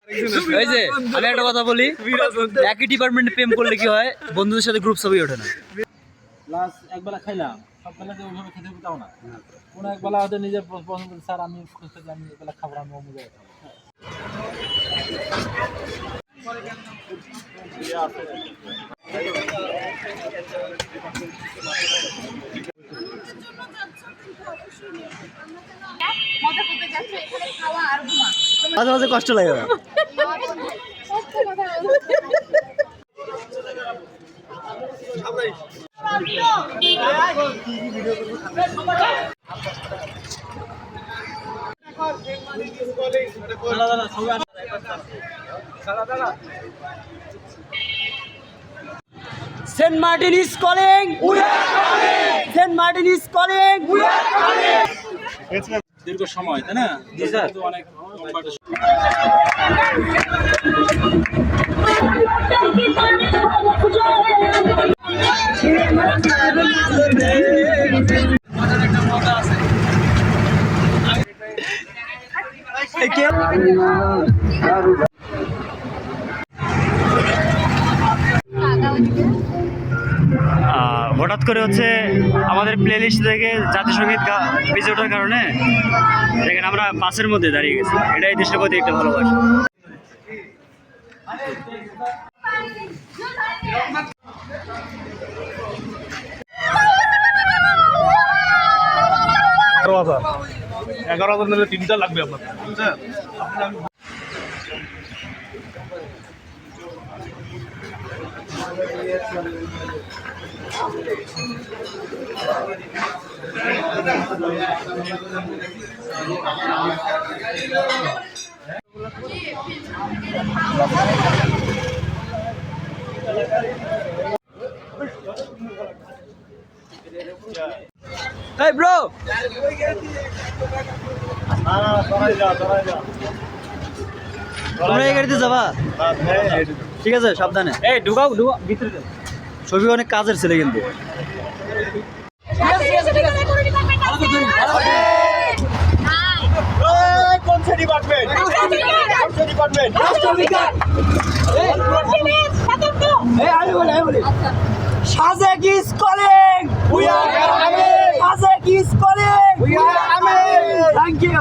এই যে আমি একটা কথা বলি, একই ডিপার্টমেন্টে প্রেম করলে কি হয়, বন্ধুদের সাথে গ্রুপ ছবি ওঠে না। লাস্ট একবেলা খাইলাম, সববেলা যে ওইভাবে খেতে তাও না, কোনো একবেলা হয়তো নিজের পছন্দ স্যার আমি খুঁজতে আমি একবেলা খাবার আমি অমুক জায়গায় খাবো। মাঝে মাঝে কষ্ট লাগে না। Saint Martin is calling. We are calling. Saint Martin is calling. We are calling. দীর্ঘ সময় তাই না, জি স্যার, অনেক হঠাৎ করে হচ্ছে আমাদের প্লে লিস্ট থেকে জাতীয় সঙ্গীত বেজে ওঠার কারণে দেখেন আমরা বাসের মধ্যে দাঁড়িয়ে গেছি। এটাই দেশের প্রতি একটা ভালোবাসা। $11,000 নিলে 3টা লাগবে আপনার, বুঝছেন? Hey bro, তোমরা এই গাড়িতে যাবা? ঠিক আছে, সাবধানে। এই ঢুকাও ভিতরে। ছবি অনেক কাজের ছেলে কিন্তু। Shazek is calling. We are coming. Shazek is calling. We are coming. Thank you.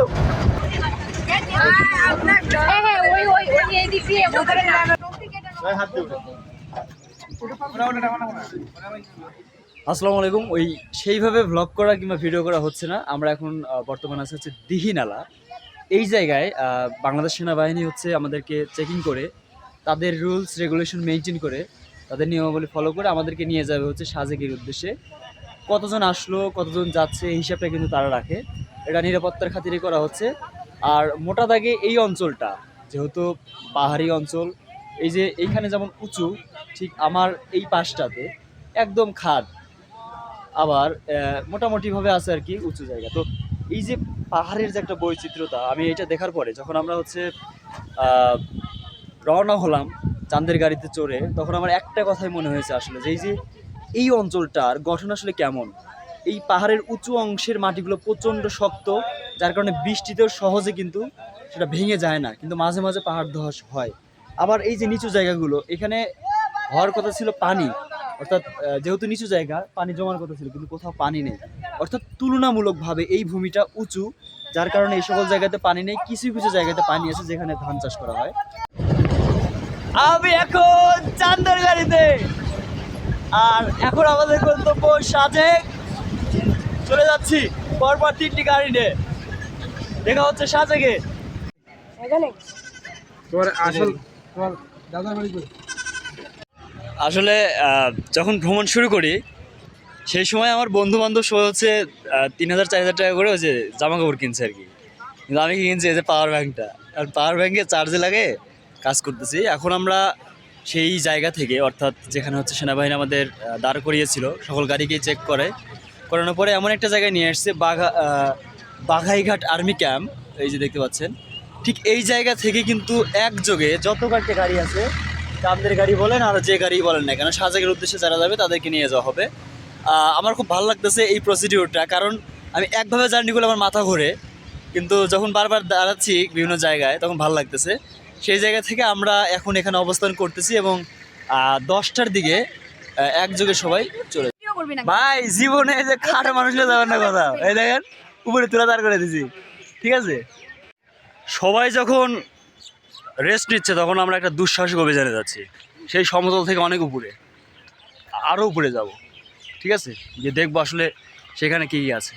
আসসালামু আলাইকুম। ওই সেইভাবে ভ্লগ করা কিংবা ভিডিও করা হচ্ছে না। আমরা এখন বর্তমানে আছে হচ্ছে দিঘিনালা। এই জায়গায় বাংলাদেশ সেনাবাহিনী হচ্ছে আমাদেরকে চেকিং করে, তাদের রুলস রেগুলেশন মেনটেন করে, তাদের নিয়মাবলী ফলো করে আমাদেরকে নিয়ে যাবে হচ্ছে সাজেকের উদ্দেশ্যে। কতজন আসলো, কতজন যাচ্ছে, এই হিসাবটা কিন্তু তারা রাখে। এটা নিরাপত্তার খাতিরে করা হচ্ছে। আর মোটা দাগে এই অঞ্চলটা যেহেতু পাহাড়ি অঞ্চল, এই যে এইখানে যেমন উঁচু, ঠিক আমার এই পাশটাতে একদম খাদ, আবার মোটামুটিভাবে আছে আর কি উঁচু জায়গা। তো এই যে পাহাড়ের যে একটা বৈচিত্র্যতা, আমি এটা দেখার পরে যখন আমরা হচ্ছে রওনা হলাম চাঁদের গাড়িতে চড়ে, তখন আমার একটা কথাই মনে হয়েছে আসলে যে এই অঞ্চলটার গঠন আসলে কেমন। এই পাহাড়ের উঁচু অংশের মাটিগুলো প্রচণ্ড শক্ত, যার কারণে বৃষ্টিতেও সহজে কিন্তু সেটা ভেঙে যায় না, কিন্তু মাঝে মাঝে পাহাড় ধস হয়। আবার এই যে নিচু জায়গাগুলো, এখানে হওয়ার কথা ছিল পানি, অর্থাৎ যেহেতু নিচু জায়গা পানি জমার কথা ছিল, কিন্তু কোথাও পানি নেই। অর্থাৎ তুলনামূলকভাবে এই ভূমিটা উঁচু, যার কারণে এই সকল জায়গাতে পানি নেই। কিছু কিছু জায়গাতে পানি আছে যেখানে ধান চাষ করা হয়। আমি এখন চাঁদের গাড়িতে, আর এখন আমাদের গন্তব্য সাজেক। চলে যাচ্ছি পরপর 3টি গাড়ি নিয়ে। দেখা হচ্ছে সাজেকে। আসলে যখন ভ্রমণ শুরু করি সেই সময় আমার বন্ধু বান্ধব সবাই হচ্ছে 3,000-4,000 টাকা করে হচ্ছে জামা কাপড় কিনছে আর কি। কিন্তু আমি কিনছি এই যে পাওয়ার ব্যাংকটা, আর পাওয়ার ব্যাংকে চার্জে লাগে কাজ করতেছি। এখন আমরা সেই জায়গা থেকে, অর্থাৎ যেখানে হচ্ছে সেনাবাহিনী আমাদের দাঁড় করিয়েছিল, সকল গাড়িকেই চেক করানোর পরে এমন একটা জায়গায় নিয়ে আসছে, বাঘাইঘাট আর্মি ক্যাম্প। এই যে দেখতে পাচ্ছেন, ঠিক এই জায়গা থেকে কিন্তু একযোগে যত গাড়ি আছে, চাঁদের গাড়ি বলেন আর যে গাড়ি বলেন না কেন, সাজেকের উদ্দেশ্যে যারা যাবে তাদেরকে নিয়ে যাওয়া হবে। আমার খুব ভালো লাগতেছে এই প্রসিডিউরটা, কারণ আমি একভাবে জার্নি করলে আমার মাথা ঘোরে, কিন্তু যখন বারবার দাঁড়াচ্ছি বিভিন্ন জায়গায় তখন ভালো লাগতেছে। সেই জায়গা থেকে আমরা এখন এখানে অবস্থান করতেছি এবং 10টার দিকে একযোগে সবাই চলে ভিডিও করবি না ভাই জীবনে যে খাটো মানুষগুলো যাবেন না কথা এই দেখেন উপরে তুলা দাঁড় করে দিছি ঠিক আছে। সবাই যখন রেস্ট নিচ্ছে তখন আমরা একটা দুঃসাহসিক অভিযানে যাচ্ছি সেই সমতল থেকে অনেক উপরে, আরও উপরে যাব ঠিক আছে, যে দেখবো আসলে সেখানে কী কী আছে।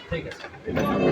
ঠিক আছে